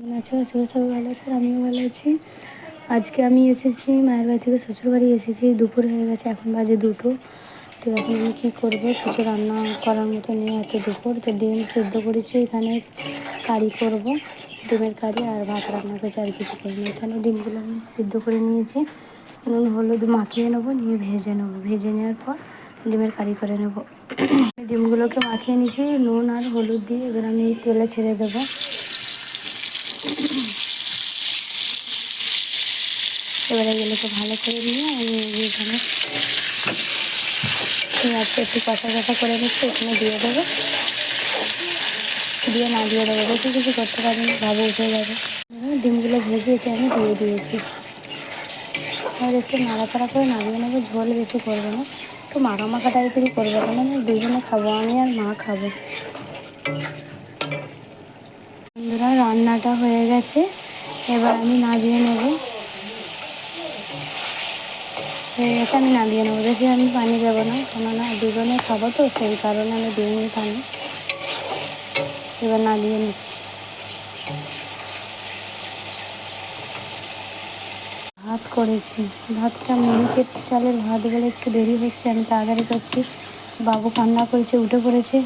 আচ্ছা, আসলে সবাই ভালো আছে আর আমিও ভালো আছি। আজকে আমি এসেছি মায়ের বাড়ি থেকে শ্বশুরবাড়ি এসেছি। দুপুর হয়ে গেছে, এখন বাজে 2টো। তো এখন আমি কী করবো, কিছু রান্না করার মতো নেই এত দুপুর। তো ডিম সিদ্ধ করেছি, এখানে কারি করব, ডিমের কারি আর ভাত রান্না করেছি, আর কিছু করিনি। এখানে ডিমগুলো আমি সিদ্ধ করে নিয়েছি, নুন হলুদ মাখিয়ে নেবো, নিয়ে ভেজে নেবো। ভেজে নেওয়ার পর ডিমের কারি করে নেব। ডিমগুলোকে মাখিয়ে নিয়েছি নুন আর হলুদ দিয়ে, এবার আমি তেলে ছেড়ে দেবো। এবারে এগুলোকে ভালো করে নিয়ে আমি এখানে পেঁয়াজটা একটু কষা কষা করে নিচ্ছি, এখানে দিয়ে দেবো, দিয়ে না দিয়ে দেবো, বেশি কিছু করতে পারিনি, ভাবে উঠে যাবে। ডিমগুলো ভেজে এতে আমি দিয়ে দিয়েছি। আর একটু নাড়াচাড়া করে নামিয়ে নেবো, ঝোল বেশি করবো না, একটু মাখা মাখা টাইপেরই করবো, কারণ আমি দুজনে খাবো, আমি আর মা খাবো। বন্ধুরা, রান্নাটা হয়ে গেছে, এবার আমি নামিয়ে নেবো। হয়ে গেছে, আমি নামিয়ে নেবো। বেশি আমি পানি দেবো না, কেননা দুজনে খাবো তো, সেই কারণে আমি দিইনি পানি। এবার নামিয়ে নিচ্ছি। ভাত করেছি, ভাতটা মিনিকেট চালের ভাত বলে একটু দেরি হচ্ছে, আমি তাড়াতাড়ি করছি। বাবু কান্না করেছে, উঠে পড়েছে,